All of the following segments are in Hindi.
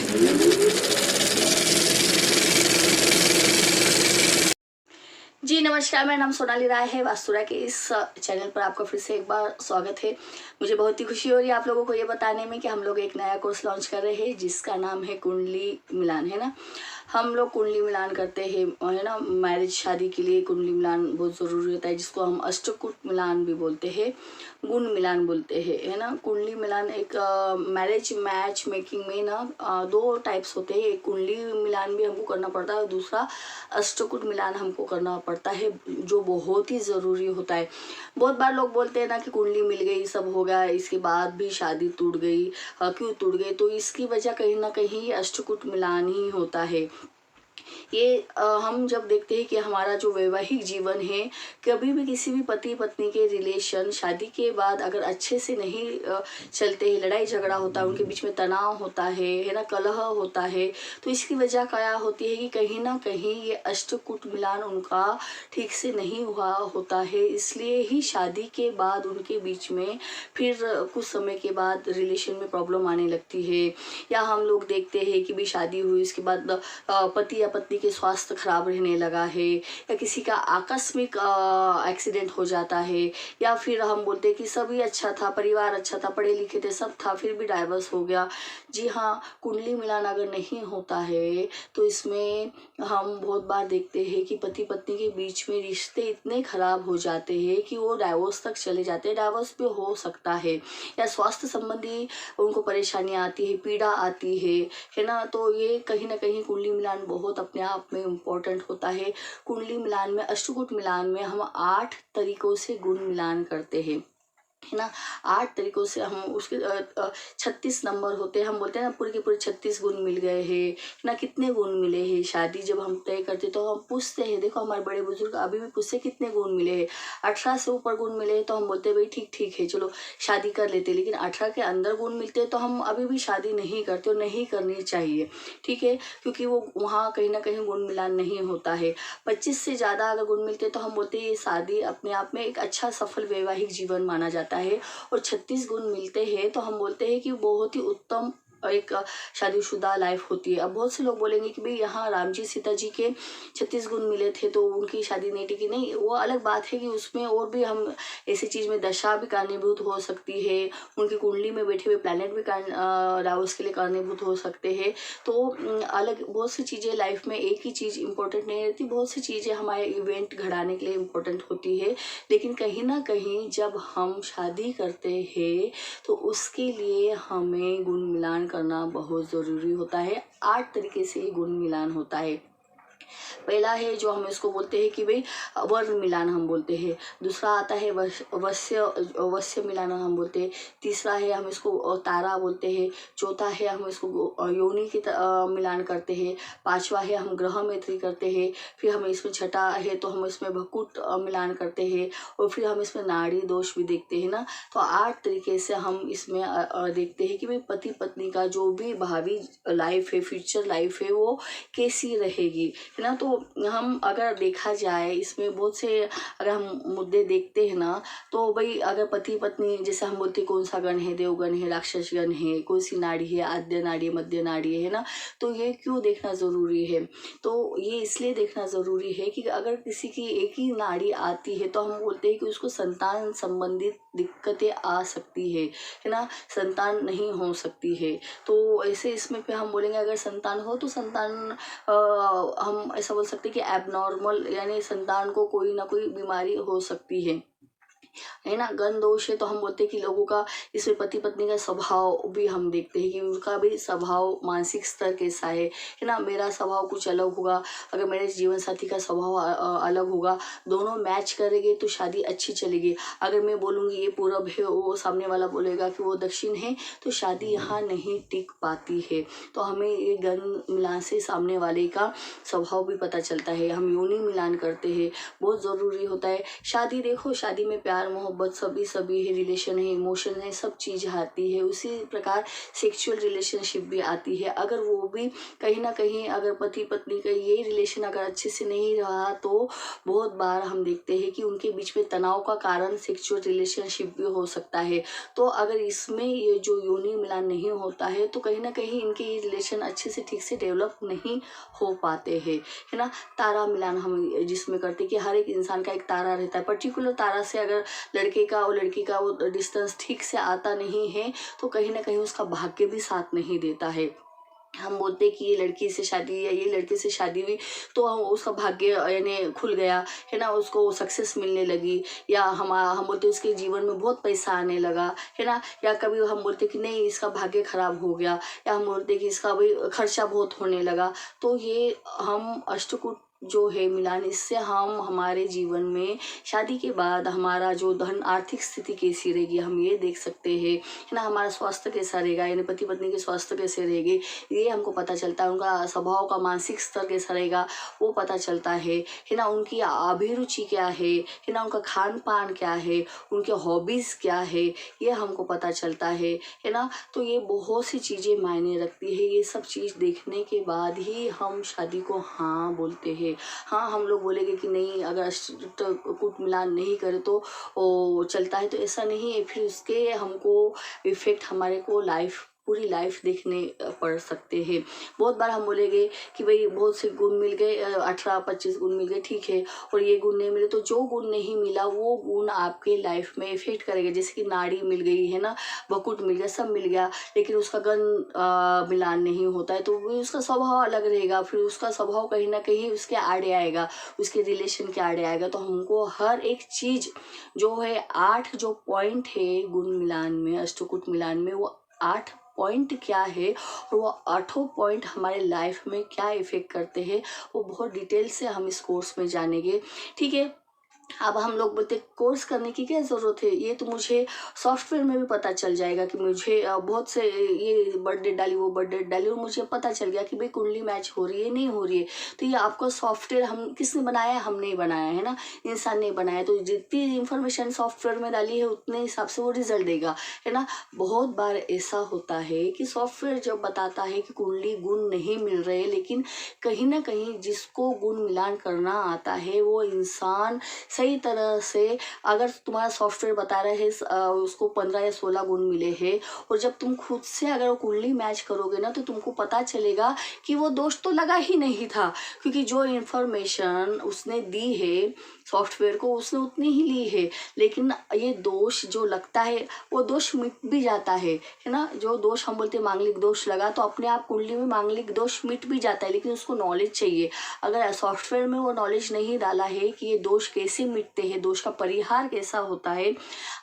जी नमस्कार, मेरा नाम सोनाली राय है। वास्तुरा के इस चैनल पर आपका फिर से एक बार स्वागत है। मुझे बहुत ही खुशी हो रही है आप लोगों को ये बताने में कि हम लोग एक नया कोर्स लॉन्च कर रहे हैं जिसका नाम है कुंडली मिलान, है ना। हम लोग कुंडली मिलान करते हैं, है ना। मैरिज शादी के लिए कुंडली मिलान बहुत ज़रूरी होता है, जिसको हम अष्टकूट मिलान भी बोलते हैं, गुण मिलान बोलते हैं, है ना। कुंडली मिलान एक मैरिज मैच मेकिंग में ना दो टाइप्स होते हैं। एक कुंडली मिलान भी हमको करना पड़ता है और दूसरा अष्टकूट मिलान हमको करना पड़ता है, जो बहुत ही ज़रूरी होता है। बहुत बार लोग बोलते हैं ना कि कुंडली मिल गई, सब हो गया, इसके बाद भी शादी टूट गई। क्यों टूट गई? तो इसकी वजह कहीं ना कहीं अष्टकूट मिलान ही होता है। ये हम जब देखते हैं कि हमारा जो वैवाहिक जीवन है, कभी भी किसी भी पति पत्नी के रिलेशन शादी के बाद अगर अच्छे से नहीं चलते हैं, लड़ाई झगड़ा होता है, उनके बीच में तनाव होता है ना, कलह होता है, तो इसकी वजह क्या होती है कि कहीं ना कहीं ये अष्टकूट मिलान उनका ठीक से नहीं हुआ होता है। इसलिए ही शादी के बाद उनके बीच में फिर कुछ समय के बाद रिलेशन में प्रॉब्लम आने लगती है। या हम लोग देखते हैं कि भी शादी हुई उसके बाद पति या पत्नी के स्वास्थ्य खराब रहने लगा है, या किसी का आकस्मिक एक्सीडेंट हो जाता है, या फिर हम बोलते हैं कि सभी अच्छा था, परिवार अच्छा था, पढ़े लिखे थे, सब था, फिर भी डाइवर्स हो गया। जी हाँ, कुंडली मिलान अगर नहीं होता है तो इसमें हम बहुत बार देखते हैं कि पति पत्नी के बीच में रिश्ते इतने खराब हो जाते हैं कि वो डाइवोर्स तक चले जाते हैं। डाइवोर्स भी हो सकता है, या स्वास्थ्य संबंधी उनको परेशानियाँ आती है, पीड़ा आती है ना। तो ये कहीं ना कहीं कुंडली मिलान बहुत अपने आप में इम्पोर्टेंट होता है। कुंडली मिलान में, अष्टकूट मिलान में हम 8 तरीकों से गुण मिलान करते हैं, है ना। 8 तरीकों से हम उसके 36 नंबर होते हैं। हम बोलते हैं ना पूरे के पूरे 36 गुण मिल गए हैं ना, कितने गुण मिले हैं। शादी जब हम तय करते तो हम पूछते हैं, देखो हमारे बड़े बुजुर्ग अभी भी पूछते कितने गुण मिले हैं। 18 से ऊपर गुण मिले तो हम बोलते हैं भाई ठीक ठीक है, चलो शादी कर लेते। लेकिन 18 के अंदर गुण मिलते हैं तो हम अभी भी शादी नहीं करते, और नहीं करनी चाहिए, ठीक है, क्योंकि वो वहाँ कहीं ना कहीं गुण मिलान नहीं होता है। 25 से ज़्यादा अगर गुण मिलते हैं तो हम बोलते हैं ये शादी अपने आप में एक अच्छा सफल वैवाहिक जीवन माना जाता है। और 36 गुण मिलते हैं तो हम बोलते हैं कि बहुत ही उत्तम एक शादीशुदा लाइफ होती है। अब बहुत से लोग बोलेंगे कि भाई यहाँ राम जी सीता जी के 36 गुण मिले थे तो उनकी शादी नहीं टिकी। नहीं, वो अलग बात है कि उसमें और भी हम ऐसी चीज़ में दशा भी कारणीभूत हो सकती है, उनकी कुंडली में बैठे हुए प्लैनेट भी डाइवोर्स के लिए कारणीभूत हो सकते हैं। तो अलग बहुत सी चीज़ें लाइफ में, एक ही चीज़ इंपॉर्टेंट नहीं रहती, बहुत सी चीज़ें हमारे इवेंट घड़ाने के लिए इम्पोर्टेंट होती है। लेकिन कहीं ना कहीं जब हम शादी करते हैं तो उसके लिए हमें गुण मिलान करना बहुत ज़रूरी होता है। 8 तरीके से ये गुण मिलान होता है। पहला है जो हम इसको बोलते हैं कि भाई वर्ण मिलान हम बोलते हैं। दूसरा आता है वश्य वश्य मिलान हम बोलते हैं। तीसरा है हम इसको तारा बोलते हैं। चौथा है हम इसको योनि की मिलान करते हैं। पांचवा है हम ग्रह मैत्री करते हैं। फिर हम इसमें छठा है तो हम इसमें भकुट मिलान करते हैं। और फिर हम इसमें नाड़ी दोष भी देखते हैं ना। तो 8 तरीके से हम इसमें देखते हैं कि भाई पति पत्नी का जो भी भावी लाइफ है, फ्यूचर लाइफ है, वो कैसी रहेगी, है ना। तो हम अगर देखा जाए इसमें बहुत से अगर हम मुद्दे देखते हैं ना, तो भाई अगर पति पत्नी जैसे हम बोलते हैं कौन सा गण है, देवगण है, राक्षस गण है, कौन सी नाड़ी है, आद्य नाड़ी, मध्य नाड़ी है ना। तो ये क्यों देखना ज़रूरी है? तो ये इसलिए देखना ज़रूरी है कि अगर किसी की एक ही नाड़ी आती है तो हम बोलते हैं कि उसको संतान संबंधित दिक्कतें आ सकती है ना, संतान नहीं हो सकती है। तो ऐसे इसमें पे हम बोलेंगे अगर संतान हो तो संतान हम ऐसा बोल सकते हैं कि एबनॉर्मल, यानी संतान को कोई ना कोई बीमारी हो सकती है ना। गण दोष है तो हम बोलते हैं कि लोगों का इसमें पति पत्नी का स्वभाव भी हम देखते हैं कि उनका भी स्वभाव, मानसिक स्तर कैसा है ना। मेरा स्वभाव कुछ अलग होगा, अगर मेरे जीवन साथी का स्वभाव अलग होगा, दोनों मैच करेंगे तो शादी अच्छी चलेगी। अगर मैं बोलूँगी ये पूरब है, वो सामने वाला बोलेगा कि वो दक्षिण है, तो शादी यहाँ नहीं टिक पाती है। तो हमें ये गण मिलान से सामने वाले का स्वभाव भी पता चलता है। हम योनि मिलान करते हैं, बहुत ज़रूरी होता है। शादी देखो, शादी में प्यार प्यार मोहब्बत सभी सभी है, रिलेशन है, इमोशन है, सब चीज़ आती है। उसी प्रकार सेक्सुअल रिलेशनशिप भी आती है। अगर वो भी कहीं ना कहीं अगर पति पत्नी का ये रिलेशन अगर अच्छे से नहीं रहा तो बहुत बार हम देखते हैं कि उनके बीच में तनाव का कारण सेक्सुअल रिलेशनशिप भी हो सकता है। तो अगर इसमें ये जो योनि मिलान नहीं होता है तो कहीं ना कहीं इनके ये रिलेशन अच्छे से ठीक से डेवलप नहीं हो पाते हैं, है ना। तारा मिलान हम जिसमें करते हैं कि हर एक इंसान का एक तारा रहता है, पर्टिकुलर तारा से अगर लड़के का और लड़की का वो डिस्टेंस ठीक से आता नहीं है तो कहीं ना कहीं उसका भाग्य भी साथ नहीं देता है। हम बोलते हैं कि ये लड़की से शादी या ये लड़के से शादी हुई तो उसका भाग्य यानी खुल गया, है ना, उसको सक्सेस मिलने लगी, या हम बोलते हैं उसके जीवन में बहुत पैसा आने लगा, है ना। या कभी हम बोलते हैं कि नहीं इसका भाग्य खराब हो गया, या हम बोलते हैं कि इसका भाई खर्चा बहुत होने लगा। तो ये हम अष्टकूट जो है मिलान, इससे हम हमारे जीवन में शादी के बाद हमारा जो धन आर्थिक स्थिति कैसी रहेगी हम ये देख सकते हैं, है ना। हमारा स्वास्थ्य कैसा रहेगा, यानी पति पत्नी के स्वास्थ्य कैसे रहेंगे ये हमको पता चलता है। उनका स्वभाव का मानसिक स्तर कैसा रहेगा वो पता चलता है ना। उनकी अभिरुचि क्या है ना, उनका खान पान क्या है, उनके हॉबीज़ क्या है ये हमको पता चलता है ना। तो ये बहुत सी चीज़ें मायने रखती है। ये सब चीज़ देखने के बाद ही हम शादी को हाँ बोलते हैं। हाँ, हम लोग बोलेंगे कि नहीं अगर अष्टकूट मिलान नहीं करे तो वो चलता है, तो ऐसा नहीं है। फिर उसके हमको इफेक्ट हमारे को पूरी लाइफ देखने पड़ सकते हैं। बहुत बार हम बोलेंगे कि भाई बहुत से गुण मिल गए, 18-25 गुण मिल गए, ठीक है, और ये गुण नहीं मिले, तो जो गुण नहीं मिला वो गुण आपके लाइफ में इफेक्ट करेगा। जैसे कि नाड़ी मिल गई है ना, बकुट मिल गया, सब मिल गया, लेकिन उसका गण मिलान नहीं होता है तो वो उसका स्वभाव अलग रहेगा। फिर उसका स्वभाव कहीं ना कहीं उसके आड़े आएगा, उसके रिलेशन के आड़े आएगा। तो हमको हर एक चीज़ जो है 8 जो पॉइंट है गुण मिलान में, अष्टकूट मिलान में, वो 8 पॉइंट क्या है और वो 8 पॉइंट हमारे लाइफ में क्या इफेक्ट करते हैं वो बहुत डिटेल से हम इस कोर्स में जानेंगे, ठीक है। अब हम लोग बोलते कोर्स करने की क्या ज़रूरत है, ये तो मुझे सॉफ्टवेयर में भी पता चल जाएगा कि मुझे बहुत से ये बर्थ डेट डाली वो बर्थ डेट डाली और मुझे पता चल गया कि भाई कुंडली मैच हो रही है नहीं हो रही है। तो ये आपको सॉफ्टवेयर हम किसने बनाया है, हमने ही बनाया है ना, इंसान ने बनाया। तो जितनी इन्फॉर्मेशन सॉफ्टवेयर में डाली है उतने हिसाब से वो रिजल्ट देगा, है ना। बहुत बार ऐसा होता है कि सॉफ्टवेयर जब बताता है कि कुंडली गुण नहीं मिल रहे, लेकिन कहीं ना कहीं जिसको गुण मिलान करना आता है वो इंसान सही तरह से, अगर तुम्हारा सॉफ्टवेयर बता रहे हैं उसको 15 या 16 गुण मिले हैं, और जब तुम खुद से अगर वो कुंडली मैच करोगे ना तो तुमको पता चलेगा कि वो दोष तो लगा ही नहीं था, क्योंकि जो इन्फॉर्मेशन उसने दी है सॉफ्टवेयर को उसने उतनी ही ली है। लेकिन ये दोष जो लगता है वो दोष मिट भी जाता है ना। जो दोष हम बोलते हैं मांगलिक दोष लगा तो अपने आप कुंडली में मांगलिक दोष मिट भी जाता है, लेकिन उसको नॉलेज चाहिए। अगर सॉफ्टवेयर में वो नॉलेज नहीं डाला है कि ये दोष कैसे मिटते हैं, दोष का परिहार कैसा होता है,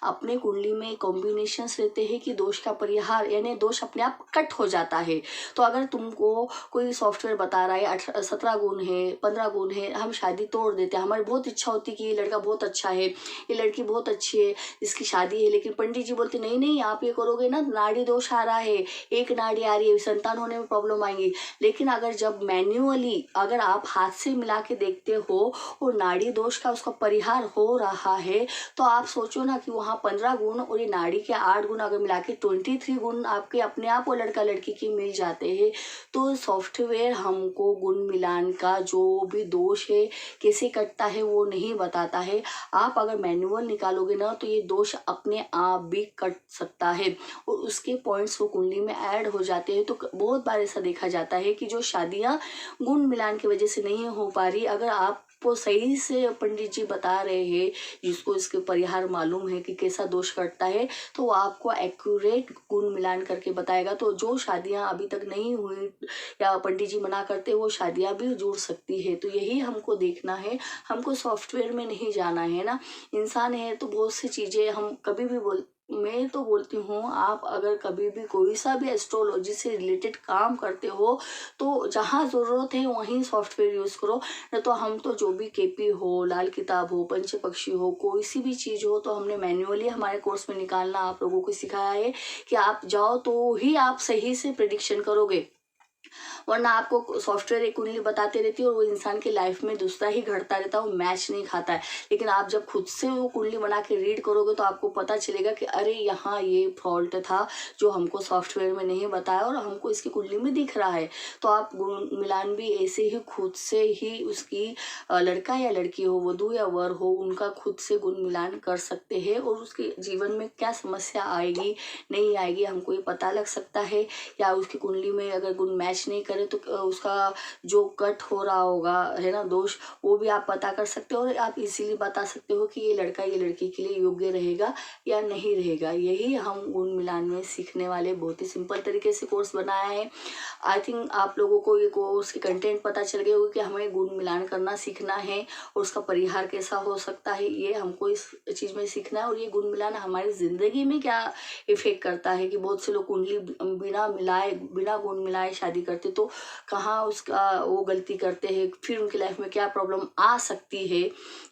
अपने कुंडली में कॉम्बिनेशंस रहते हैं कि दोष का परिहार यानी दोष अपने आप कट हो जाता है। तो अगर तुमको कोई सॉफ्टवेयर बता रहा है 17 गुण है, 15 गुण है, हम शादी तोड़ देते हैं। हमारी बहुत इच्छा होती है कि ये लड़का बहुत अच्छा है, ये लड़की बहुत अच्छी है, इसकी शादी है, लेकिन पंडित जी बोलते नहीं नहीं आप ये करोगे ना नाड़ी दोष आ रहा है, एक नाड़ी आ रही है, संतान होने में प्रॉब्लम आएंगी। लेकिन अगर जब मैन्युअली अगर आप हाथ से मिला के देखते हो और नाड़ी दोष का उसका परिहार हो रहा है तो आप सोचो ना कि वहाँ 15 गुण और ये नाड़ी के 8 गुण अगर मिला के 23 गुण आपके अपने आप वो लड़का लड़की की मिल जाते हैं। तो सॉफ्टवेयर हमको गुण मिलान का जो भी दोष है कैसे कटता है वो नहीं बताता है। आप अगर मैनुअल निकालोगे ना तो ये दोष अपने आप भी कट सकता है और उसके पॉइंट्स वो कुंडली में ऐड हो जाते हैं। तो बहुत बार ऐसा देखा जाता है कि जो शादियाँ गुण मिलान की वजह से नहीं हो पा रही, अगर आप वो सही से पंडित जी बता रहे हैं जिसको इसके परिहार मालूम है कि कैसा दोष कटता है तो वो आपको एक्यूरेट गुण मिलान करके बताएगा। तो जो शादियां अभी तक नहीं हुई या पंडित जी मना करते वो शादियां भी जुड़ सकती है। तो यही हमको देखना है, हमको सॉफ्टवेयर में नहीं जाना है ना। इंसान है तो बहुत सी चीज़ें हम कभी भी मैं तो बोलती हूँ आप अगर कभी भी कोई सा भी एस्ट्रोलॉजी से रिलेटेड काम करते हो तो जहाँ ज़रूरत है वहीं सॉफ्टवेयर यूज़ करो। न तो हम तो जो भी केपी हो, लाल किताब हो, पंचपक्षी हो, कोई सी भी चीज़ हो तो हमने मैन्युअली हमारे कोर्स में निकालना आप लोगों को सिखाया है कि आप जाओ तो ही आप सही से प्रेडिक्शन करोगे। वरना आपको सॉफ्टवेयर एक कुंडली बताते रहती है और वो इंसान की लाइफ में दूसरा ही घटता रहता है, वो मैच नहीं खाता है। लेकिन आप जब खुद से वो कुंडली बना के रीड करोगे तो आपको पता चलेगा कि अरे यहाँ ये फॉल्ट था जो हमको सॉफ्टवेयर में नहीं बताया और हमको इसकी कुंडली में दिख रहा है। तो आप गुण मिलान भी ऐसे ही खुद से ही उसकी लड़का या लड़की हो, वधू या वर हो, उनका खुद से गुण मिलान कर सकते हैं और उसके जीवन में क्या समस्या आएगी नहीं आएगी हमको ये पता लग सकता है। या उसकी कुंडली में अगर गुण मैच नहीं करे तो उसका जो कट हो रहा होगा है ना दोष, वो भी आप पता कर सकते हो और आप इजीली बता सकते हो कि ये लड़का ये लड़की के लिए योग्य रहेगा या नहीं रहेगा। यही हम गुण मिलान में सीखने वाले बहुत ही सिंपल तरीके से कोर्स बनाया है। आई थिंक आप लोगों को ये कोर्स के कंटेंट पता चल गया होगा कि हमें गुण मिलान करना सीखना है और उसका परिहार कैसा हो सकता है, ये हमको इस चीज़ में सीखना है। और ये गुण मिलान हमारी ज़िंदगी में क्या इफेक्ट करता है कि बहुत से लोग कुंडली बिना मिलाए बिना गुण मिलाए शादी करते, तो कहाँ उसका वो गलती करते हैं, फिर उनकी लाइफ में क्या प्रॉब्लम आ सकती है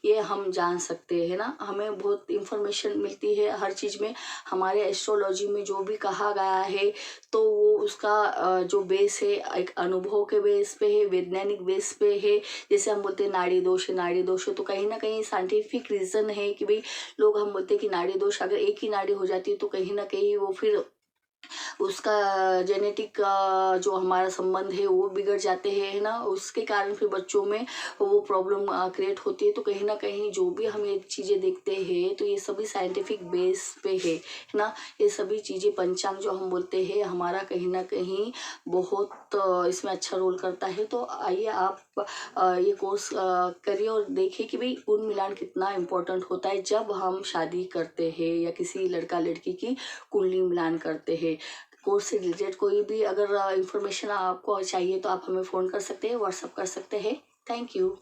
ये हम जान सकते हैं ना। हमें बहुत इंफॉर्मेशन मिलती है हर चीज़ में। हमारे एस्ट्रोलॉजी में जो भी कहा गया है तो वो उसका जो बेस है एक अनुभव के बेस पे है, वैज्ञानिक बेस पे है। जैसे हम बोलते हैं नाड़ी दोष है, नाड़ी दोष है, तो कहीं ना कहीं साइंटिफिक रीज़न है कि भाई लोग हम बोलते हैं कि नाड़ी दोष अगर एक ही नाड़ी हो जाती है तो कहीं ना कहीं वो फिर उसका जेनेटिक जो हमारा संबंध है वो बिगड़ जाते हैं है ना, उसके कारण फिर बच्चों में वो प्रॉब्लम क्रिएट होती है। तो कहीं ना कहीं जो भी हम ये चीज़ें देखते हैं तो ये सभी साइंटिफिक बेस पे है ना। ये सभी चीज़ें पंचांग जो हम बोलते हैं हमारा कहीं ना कहीं बहुत इसमें अच्छा रोल करता है। तो आइए आप ये कोर्स करिए और देखिए कि भाई गुण मिलान कितना इम्पोर्टेंट होता है जब हम शादी करते हैं या किसी लड़का लड़की की कुंडली मिलान करते हैं। कोर्स से रिलेटेड कोई भी अगर इंफॉर्मेशन आपको चाहिए तो आप हमें फ़ोन कर सकते हैं, व्हाट्सअप कर सकते हैं। Thank you.